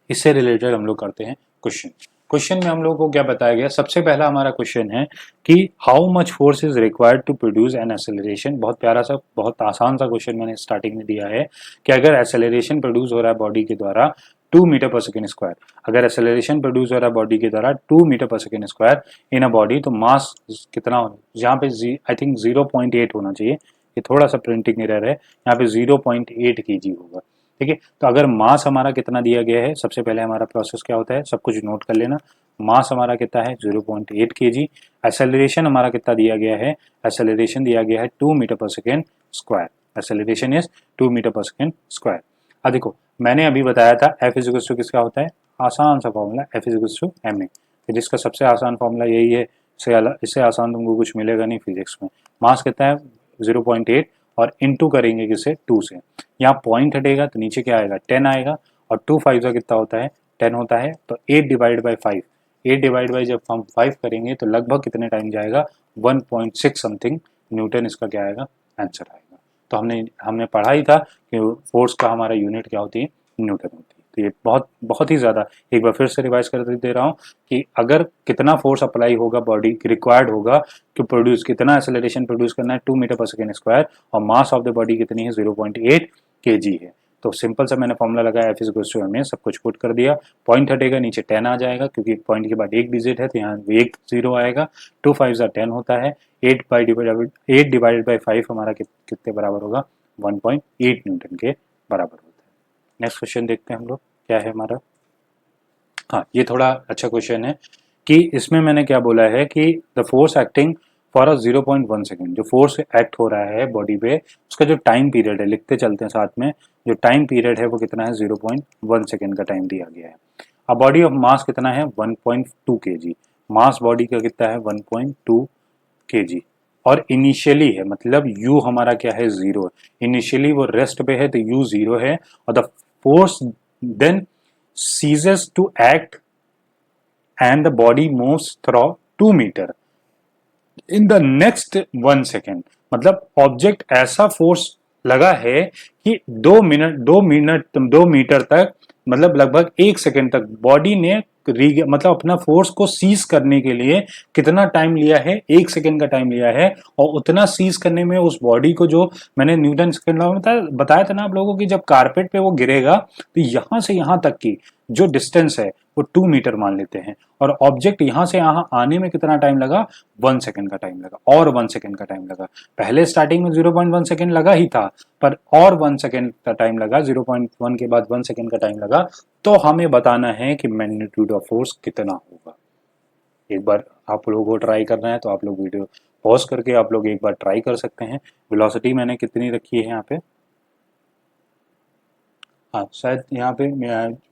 इससे रिलेटेड हम लोग करते हैं क्वेश्चन। क्वेश्चन में हम लोगों को क्या बताया गया, सबसे पहला हमारा क्वेश्चन है कि how much force is required to produce an acceleration. बहुत प्यारा सा, बहुत आसान सा क्वेश्चन मैंने स्टार्टिंग में दिया है कि अगर एक्सेलरेशन प्रोड्यूस हो रहा है बॉडी के द्वारा 2 मीटर पर सेकेंड स्क्वायर, अगर एक्सेलरेशन प्रोड्यूस हो रहा है बॉडी के द्वारा 2 metre per second square in a body, तो मास कितना हो, यहाँ पे आई थिंक 0.8 होना चाहिए, ये थोड़ा सा प्रिंटिंग एरर है, यहाँ पे 0.8 kg होगा। ठीक है। तो अगर मास हमारा कितना दिया गया है, सबसे पहले हमारा प्रोसेस क्या होता है, सब कुछ नोट कर लेना। मास हमारा कितना है 0.8 kg। एसेलरेशन हमारा कितना दिया गया है, एसेलरेशन दिया गया है 2 metre per second square. Acceleration is 2 metre per second square. अब देखो मैंने अभी बताया था एफ इज इक्वल्स टू किसका होता है, आसान सा formula F is equals to M A, जिसका सबसे आसान फॉर्मूला यही है। इससे आसान तुमको कुछ मिलेगा नहीं फिजिक्स में। मास कितना है 0.8 और इनटू करेंगे किससे 2 से, यहाँ पॉइंट हटेगा तो नीचे क्या आएगा 10 आएगा, और 2 5 का कितना होता है 10 होता है, तो 8 डिवाइड बाई 5, 8 डिवाइड बाई जब हम 5 करेंगे तो लगभग कितने टाइम जाएगा 1.6 समथिंग न्यूटन इसका क्या आएगा आंसर आएगा। तो हमने हमने पढ़ा ही था कि फोर्स का हमारा यूनिट क्या होती है, न्यूटन होती है। तो ये बहुत बहुत ही ज़्यादा, एक बार फिर से रिवाइज कर दे रहा हूँ कि अगर कितना फोर्स अप्लाई होगा बॉडी रिक्वायर्ड होगा कि प्रोड्यूस कितना एक्सेलरेशन प्रोड्यूस करना है 2 मीटर पर सेकेंड स्क्वायर, और मास ऑफ द बॉडी कितनी है 0.8 kg है। तो सिंपल सा मैंने फॉर्मूला लगाया F is equals to M A, सब कुछ पुट कर दिया, पॉइंट हटेगा नीचे 10 आ जाएगा क्योंकि पॉइंट के बाद एक डिजिट है तो यहाँ एक जीरो आएगा, 2 5 10 होता है, 8 डिवाइडेड बाई 5 हमारा कितने बराबर होगा 1.8 न्यूटन के बराबर होता है। नेक्स्ट क्वेश्चन देखते हैं हम लोग क्या है हमारा। हाँ ये थोड़ा अच्छा क्वेश्चन है कि इसमें मैंने क्या बोला है कि the force acting for a 0.1 second, जो फोर्स एक्ट हो रहा है बॉडी पे उसका जो टाइम पीरियड है, लिखते चलते हैं साथ में, जो टाइम पीरियड है वो कितना है 0.1 सेकेंड का टाइम दिया गया है। अब बॉडी ऑफ मास कितना है 1.2 kg, मास बॉडी का कितना है 1.2 kg, और इनिशियली है मतलब u हमारा क्या है 0 है, इनिशियली वो रेस्ट पे है तो u 0 है, और the force then ceases to act and the body moves through 2 meter in the next 1 second। मतलब ऑब्जेक्ट ऐसा फोर्स लगा है कि 2 मीटर तक, मतलब लगभग 1 सेकेंड तक बॉडी ने मतलब अपना फोर्स को सीज करने के लिए कितना टाइम लिया है 1 सेकेंड का टाइम लिया है, और उतना सीज करने में उस बॉडी को, जो मैंने न्यूटन सेकेंड लॉ में बताया था ना आप लोगों की, जब कारपेट पे वो गिरेगा तो यहां से यहां तक की जो डिस्टेंस है वो 2 मीटर मान लेते हैं, और ऑब्जेक्ट यहां से यहां आने में कितना टाइम लगा 1 सेकेंड का टाइम लगा, और 1 सेकेंड का टाइम लगा। पहले स्टार्टिंग में 0.1 सेकेंड लगा ही था, पर और 1 सेकेंड का टाइम लगा, 0.1 के बाद 1 सेकेंड का टाइम लगा। तो हमें बताना है कि मैग्नीट्यूड ऑफ फोर्स कितना होगा। एक बार आप लोगों को ट्राई करना है तो आप लोग वीडियो पॉज करके आप लोग एक बार ट्राई कर सकते हैं। वेलोसिटी मैंने कितनी रखी है यहाँ पे, हाँ शायद यहाँ पे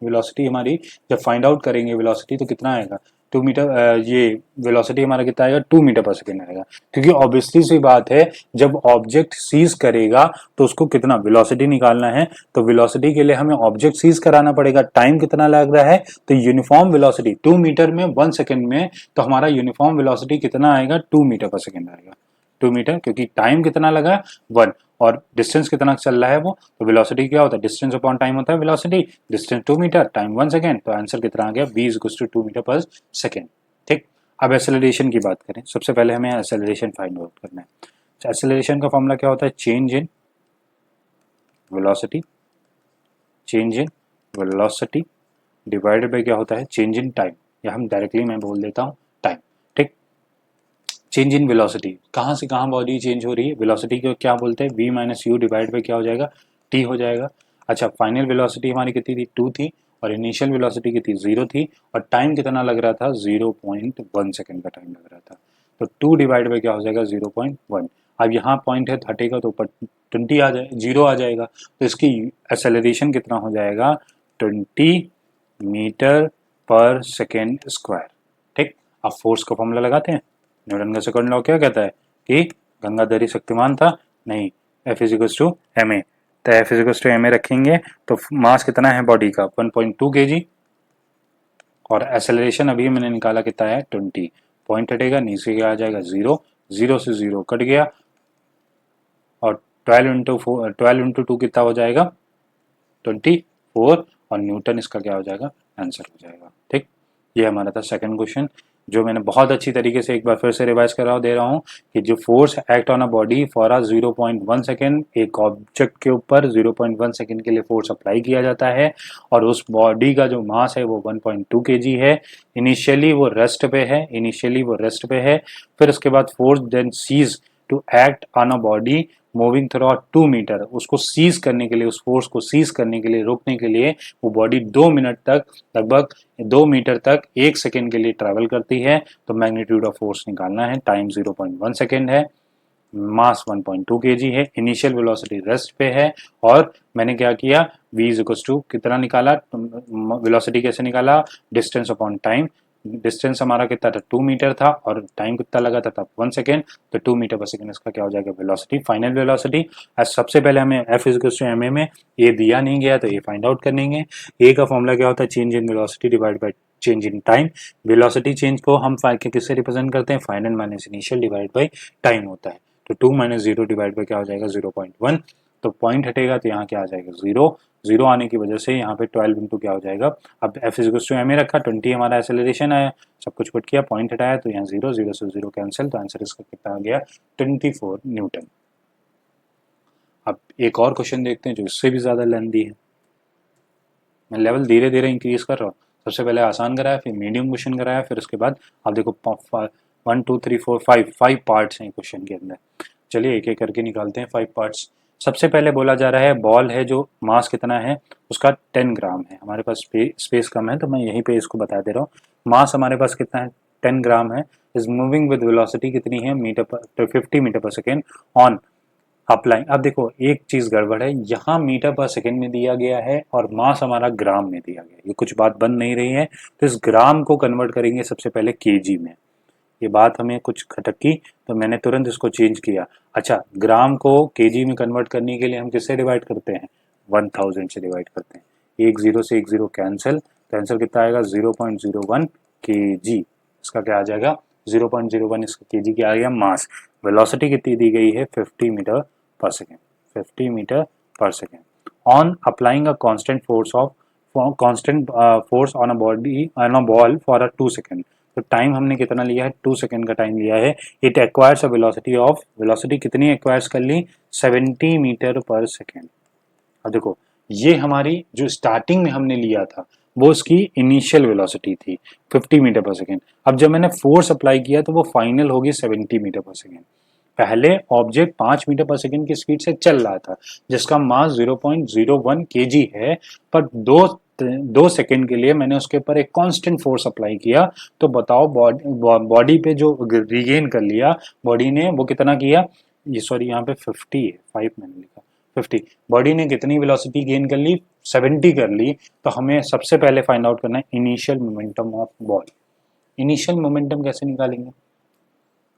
वेलोसिटी हमारी जब फाइंड आउट करेंगे वेलोसिटी तो कितना आएगा 2 मीटर, ये वेलोसिटी हमारा कितना आएगा 2 मीटर पर सेकेंड आएगा, क्योंकि ऑब्वियसली सी बात है जब ऑब्जेक्ट सीज करेगा तो उसको कितना वेलोसिटी निकालना है, तो वेलोसिटी के लिए हमें ऑब्जेक्ट सीज कराना पड़ेगा। टाइम कितना लग रहा है, तो यूनिफॉर्म वेलोसिटी 2 मीटर में 1 सेकेंड में, तो हमारा यूनिफॉर्म वेलोसिटी कितना आएगा 2 मीटर पर सेकेंड आएगा, 2 मीटर, क्योंकि टाइम कितना लगा 1 और डिस्टेंस कितना चल रहा है वो, तो वेलोसिटी क्या होता है डिस्टेंस अपॉन टाइम होता है velocity, distance 2 metre time 1 second, तो आंसर कितना आ गया v equals to 2 metre per second. ठीक, अब एक्सेलरेशन की बात करें, सबसे पहले हमें एक्सेलरेशन फाइंड आउट करना है। एक्सेलरेशन का फॉर्मूला क्या होता है change in velocity, change in velocity divided by क्या होता है चेंज इन टाइम, या हम डायरेक्टली मैं बोल देता हूँ टाइम। ठीक, चेंज इन वेलोसिटी, कहाँ से कहाँ बॉडी चेंज हो रही है, वेलोसिटी को क्या बोलते हैं v minus U divide by क्या हो जाएगा t हो जाएगा। अच्छा फाइनल वेलोसिटी हमारी कितनी थी 2 थी, और इनिशियल वेलोसिटी कितनी 0 थी, और टाइम कितना लग रहा था 0.1 सेकेंड का टाइम लग रहा था, तो 2 डिवाइड बाई क्या हो जाएगा 0.1। अब यहाँ पॉइंट है हटेगा तो ऊपर 20 आ जाए 0 आ जाएगा, तो इसकी एक्सेलरेशन कितना हो जाएगा 20 मीटर पर सेकेंड स्क्वायर। ठीक, अब फोर्स का फॉर्मूला लगाते हैं। न्यूटन का सेकंड लॉ क्या कहता है कि गंगाधरी शक्तिमान था, नहीं, F is equals to M a, तो F is equals to M a रखेंगे तो मास कितना है बॉडी का 1.2 kg, और एक्सेलरेशन अभी मैंने निकाला कितना है 20, पॉइंट हटेगा नीचे क्या आ जाएगा 0, 0 से 0 कट गया, और 12 इंटू 2 कितना हो जाएगा 24, और न्यूटन इसका क्या हो जाएगा आंसर हो जाएगा। ठीक, ये हमारा था सेकंड क्वेश्चन, जो मैंने बहुत अच्छी तरीके से एक बार फिर से रिवाइज करा दे रहा हूँ कि जो force act on a body for a 0.1 second, एक ऑब्जेक्ट के ऊपर 0.1 सेकेंड के लिए फोर्स अप्लाई किया जाता है, और उस बॉडी का जो मास है वो 1.2 kg है। इनिशियली वो रेस्ट पे है, फिर उसके बाद force then cease to act on a body moving through 2 metre, उसको सीज करने के लिए, उस फोर्स को सीज करने के लिए, रोकने के लिए वो बॉडी 2 मिनट तक, लगभग 2 मीटर तक 1 सेकेंड के लिए ट्रैवल करती है। तो मैग्नीट्यूड ऑफ फोर्स निकालना है, टाइम 0.1 सेकेंड है, मास 1.2 kg है, इनिशियल वेलोसिटी रेस्ट पे है, और मैंने क्या किया, v इज इक्वल टू कितना निकाला, वेलोसिटी कैसे निकाला, डिस्टेंस अपॉन टाइम, डिस्टेंस हमारा कितना था 2 मीटर था और टाइम कितना लगा था तब 1 सेकेंड, तो 2 मीटर पर सेकेंड इसका क्या हो जाएगा वेलोसिटी, फाइनल वेलोसिटी। आज सबसे पहले हमें f is equal to M A में ये दिया नहीं गया तो ये फाइंड आउट करेंगे। ए का फॉर्मूला क्या होता है, change in velocity divide by change in time. Velocity change को हम किससे रिप्रेजेंट करते हैं, final minus initial divide by time होता है। तो 2 माइनस 0 डिवाइड बाय क्या हो जाएगा 0.1, तो पॉइंट हटेगा तो यहाँ क्या आ जाएगा 0, 0 आने की वजह से यहाँ पे 12 इंटू क्या हो जाएगा, अब F is to M A रखा, 20 हमारा एक्सेलरेशन आया, सब कुछ पुट किया, पॉइंट हटाया तो यहाँ 0, 0 से 0 कैंसिल, तो आंसर इसका कितना आ गया 24 न्यूटन। अब एक और क्वेश्चन देखते हैं जो इससे भी ज्यादा लेंथी है। मैं लेवल धीरे धीरे इंक्रीज कर रहा हूँ, सबसे पहले आसान कराया, फिर मीडियम क्वेश्चन कराया, फिर उसके बाद आप देखो 1 2 3 4 5 पार्ट्स हैं क्वेश्चन के अंदर। चलिए एक एक करके निकालते हैं 5 पार्ट्स। सबसे पहले बोला जा रहा है बॉल है जो मास कितना है उसका 10 ग्राम है, हमारे पास स्पेस कम है तो मैं यहीं पे इसको बता दे रहा हूँ। मास हमारे पास कितना है 10 ग्राम है, इज मूविंग विद वेलोसिटी कितनी है मीटर पर 50 metre per second on apply. अब देखो एक चीज गड़बड़ है, यहाँ मीटर पर सेकेंड में दिया गया है और मास हमारा ग्राम में दिया गया है, ये कुछ बात बन नहीं रही है, तो इस ग्राम को कन्वर्ट करेंगे सबसे पहले केजी में। ये बात हमें कुछ खटकी तो मैंने तुरंत इसको चेंज किया। अच्छा, ग्राम को केजी में कन्वर्ट करने के लिए हम किससे डिवाइड करते हैं, 1000 से डिवाइड करते हैं, एक जीरो से एक जीरो कैंसिल, तो आंसर कितना आएगा 0.01 केजी। इसका क्या आ जाएगा 0.01, इसका केजी क्या आ गया मास। वेलोसिटी कितनी दी गई है 50 metre per second, 50 metre per second on applying a constant force of constant force on a body on a ball for a 2 second. तो टाइम हमने कितना लिया है 2 सेकेंड का टाइम लिया है। It acquires a velocity of, velocity कितनी acquires कर ली 70 मीटर पर सेकेंड। अब देखो ये हमारी जो स्टार्टिंग में हमने लिया था वो इसकी इनिशियल वेलोसिटी थी 50 मीटर पर सेकेंड। अब जब मैंने फोर्स अप्लाई किया तो वो फाइनल होगी 70 मीटर पर सेकेंड। पहले ऑब्जेक्ट 5 मीटर पर सेकेंड की स्पीड से चल रहा था जिसका मास 0.01 केजी है, पर दो सेकेंड के लिए मैंने उसके ऊपर एक कांस्टेंट फोर्स अप्लाई किया, तो बताओ बॉडी पे जो रिगेन कर लिया बॉडी ने वो कितना किया, ये सॉरी यहाँ पे 50 है, 5 मैंने लिखा 50, बॉडी ने कितनी वेलोसिटी गेन कर ली 70 कर ली। तो हमें सबसे पहले फाइंड आउट करना है initial momentum of ball. Initial momentum कैसे निकालेंगे,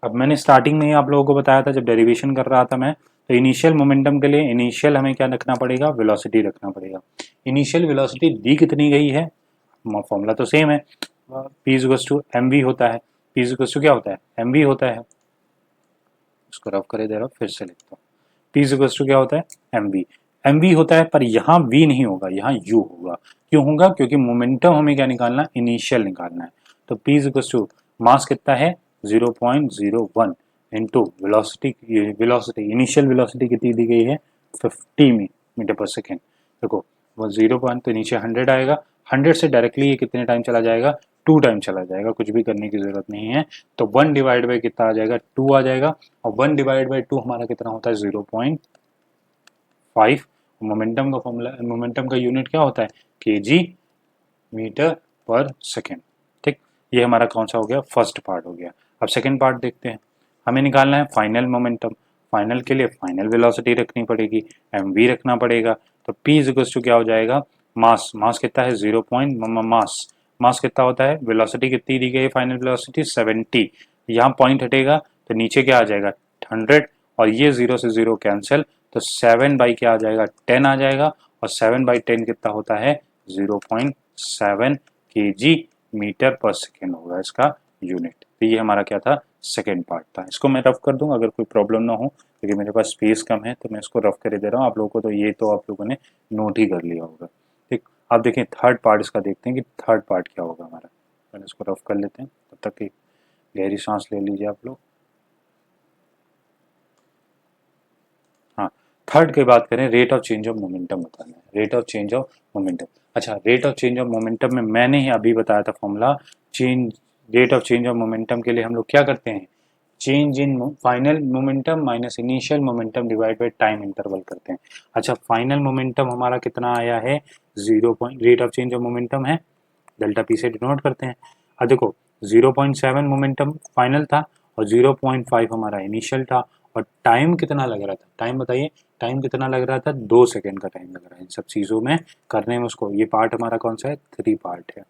अब मैंने स्टार्टिंग में ही आप लोगों को बताया था जब डेरिवेशन कर रहा था मैं, तो इनिशियल मोमेंटम के लिए इनिशियल हमें क्या रखना पड़ेगा वेलोसिटी रखना पड़ेगा। इनिशियल वेलोसिटी दी कितनी गई है, फॉर्मूला तो सेम है, P is to M V होता है, पी इज टू क्या होता है एम वी होता है, इसको रफ करे दे रहा हूँ फिर से लिखता हूँ, पी इज टू क्या होता है एम वी, एम वी होता है पर यहाँ वी नहीं होगा यहाँ यू होगा, क्यों होगा क्योंकि मोमेंटम हमें क्या निकालना है इनिशियल निकालना है। तो पी इज टू मास कितना है 0.01 into velocity, velocity initial velocity कितनी दी गई है 50 मीटर पर सेकेंड। देखो वो 0 पॉइंट तो नीचे 100 आएगा, 100 से डायरेक्टली ये कितने टाइम चला जाएगा 2 टाइम चला जाएगा, कुछ भी करने की जरूरत नहीं है। तो 1 डिवाइड बाई कितना आ जाएगा 2 आ जाएगा, और 1 डिवाइड बाई 2 हमारा कितना होता है 0.5। मोमेंटम का फॉर्मूला, मोमेंटम का यूनिट क्या होता है केजी मीटर पर सेकेंड। ठीक, ये हमारा कौन सा हो गया फर्स्ट पार्ट हो गया। अब सेकेंड पार्ट देखते हैं, हमें निकालना है फाइनल मोमेंटम। फाइनल के लिए फाइनल वेलोसिटी रखनी पड़ेगी, एम वी रखना पड़ेगा। तो पी इज टू क्या हो जाएगा मास, मास कितना है 0 पॉइंट मास, मास कितना होता है वेलोसिटी कितनी दी गई है फाइनल वेलोसिटी 70, यहाँ पॉइंट हटेगा तो नीचे क्या आ जाएगा 100, और ये 0 से 0 कैंसिल, तो 7 बाई क्या आ जाएगा 10 आ जाएगा, और 7 बाई 10 कितना होता है 0.7 केजी मीटर पर सेकेंड होगा इसका यूनिट। तो ये हमारा क्या था सेकेंड पार्ट था। इसको मैं रफ कर दूंगा अगर कोई प्रॉब्लम ना हो, क्योंकि मेरे पास स्पेस कम है तो मैं इसको रफ कर दे रहा हूँ आप लोगों को, तो ये तो आप लोगों ने नोट ही कर लिया होगा। ठीक, अब देखें थर्ड पार्ट इसका देखते हैं कि थर्ड पार्ट क्या होगा हमारा। पहले इसको रफ कर लेते हैं, तब तक की गहरी सांस ले लीजिए आप लोग। हाँ, थर्ड की बात करें rate of change of momentum बताना है, rate of change of momentum. अच्छा, rate of change of momentum में मैंने ही अभी बताया था formula, change rate of change of momentum के लिए हम लोग क्या करते हैं change in final momentum minus initial momentum divide by time interval करते हैं। अच्छा, फाइनल मोमेंटम हमारा कितना आया है, 0 point, rate of change of momentum है, डेल्टा पी से डिनोट करते हैं। अब देखो 0.7 मोमेंटम फाइनल था और 0.5 हमारा इनिशियल था, और टाइम कितना लग रहा था, टाइम बताइए, टाइम कितना लग रहा था, 2 सेकेंड का टाइम लग रहा है इन सब चीज़ों में करने में उसको। ये पार्ट हमारा कौन सा है, 3 पार्ट है,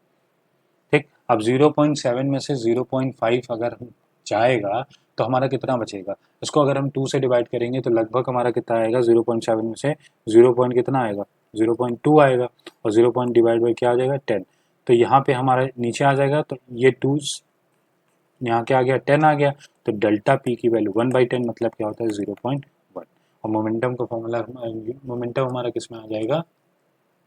ठीक। अब 0.7 में से 0.5 अगर जाएगा तो हमारा कितना बचेगा, इसको अगर हम 2 से डिवाइड करेंगे तो लगभग हमारा कितना आएगा, 0.7 में से 0 पॉइंट कितना आएगा, 0.2 आएगा, और 0 पॉइंट डिवाइड बाई क्या आ जाएगा, 10। तो यहाँ पे हमारा नीचे आ जाएगा, तो ये 2 यहाँ क्या आ गया, 10 आ गया। तो डेल्टा पी की वैल्यू 1/10 मतलब क्या होता है, 0.1। और मोमेंटम का फॉर्मूला, मोमेंटम हमारा किस में आ जाएगा,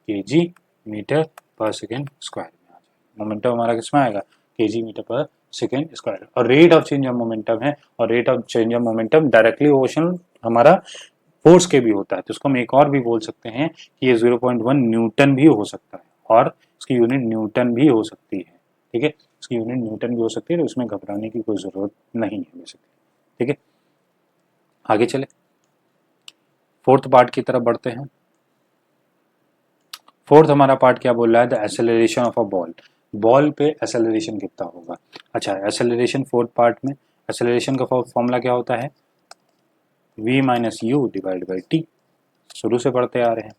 KG metre per second square में आ जाएगा। मोमेंटम हमारा किस में आएगा, KG metre per second square. और rate of change of momentum है, और rate of change of momentum directly ocean हमारा फोर्स के भी होता है, तो इसको हम एक और भी बोल सकते हैं कि ये 0.1 न्यूटन भी हो सकता है, और इसकी यूनिट न्यूटन भी हो सकती है, ठीक है, इसकी यूनिट न्यूटन भी हो सकती है, तो उसमें घबराने की कोई ज़रूरत नहीं है बेसिकली, ठीक है। आगे चले, फोर्थ पार्ट की तरफ बढ़ते हैं। फोर्थ हमारा पार्ट क्या बोल रहा है, the acceleration of a ball, ball पे एक्सेलरेशन कितना होगा। अच्छा, एक्सेलरेशन फोर्थ पार्ट में, एक्सेलरेशन का फॉर्मूला क्या होता है, v minus U divide by T, शुरू से पढ़ते आ रहे हैं,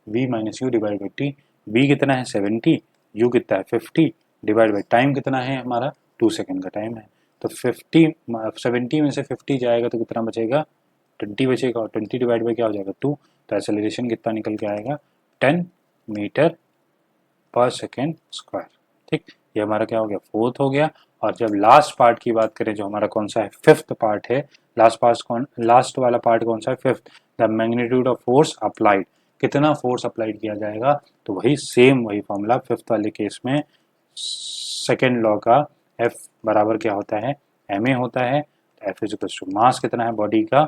v minus U divide by T. v कितना है 70, u कितना है 50, डिवाइड बाई टाइम कितना है हमारा 2 सेकेंड का टाइम है। तो 50, 70 में से 50 जाएगा तो कितना बचेगा, 20 बचेगा, और 20 डिवाइड बाई क्या हो जाएगा 2। तो एक्सेलरेशन कितना निकल के आएगा, 10 मीटर पर सेकेंड स्क्वायर, ठीक। ये हमारा क्या हो गया, फोर्थ हो गया। और जब लास्ट पार्ट की बात करें, जो हमारा कौन सा है, फिफ्थ पार्ट है, लास्ट वाला पार्ट कौन सा है, fifth, the magnitude of force applied, कितना फोर्स अप्लाइड किया जाएगा, तो वही सेम वही फॉर्मूला फिफ्थ वाले केस में, सेकेंड लॉ का एफ बराबर क्या होता है, एम ए होता है। F is equal to mass कितना है बॉडी का,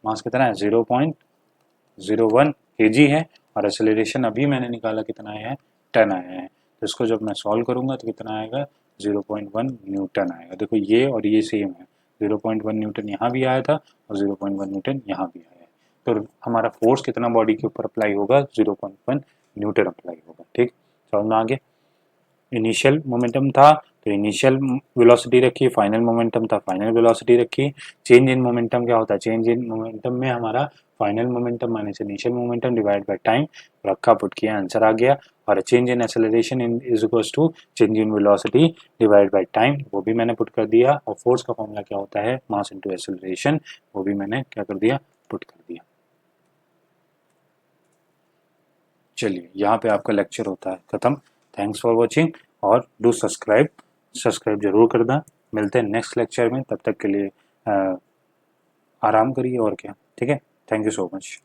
मास कितना है 0.01 kg है, और एक्सेलरेशन अभी मैंने निकाला कितना आया है, 10 आया है। तो इसको जब मैं सॉल्व करूंगा तो कितना आएगा, 0.1 न्यूटन आएगा। देखो ये और ये सेम है, 0.1 न्यूटन यहाँ भी आया था और 0.1 न्यूटन यहाँ भी आया है। तो हमारा फोर्स कितना बॉडी के ऊपर अप्लाई होगा, 0.1 न्यूटन अप्लाई होगा, ठीक। समझ में आगे, इनिशियल मोमेंटम था तो इनिशियल वेलोसिटी रखी, फाइनल मोमेंटम था फाइनल वेलोसिटी रखी। चेंज इन मोमेंटम क्या होता है, चेंज इन मोमेंटम में हमारा final momentum minus initial momentum divide by time, रखा, पुट किया, आंसर आ गया। और change in acceleration in is equals to change in velocity divide by time, वो भी मैंने पुट कर दिया। और फोर्स का फॉर्मूला क्या होता है, मास इनटू एक्सेलरेशन, वो भी मैंने क्या कर दिया, पुट कर दिया। चलिए, यहाँ पे आपका लेक्चर होता है खत्म। थैंक्स फॉर वॉचिंग, और डू सब्सक्राइब, सब्सक्राइब जरूर करना। मिलते हैं नेक्स्ट लेक्चर में, तब तक के लिए आराम करिए और क्या, ठीक है। Thank you so much.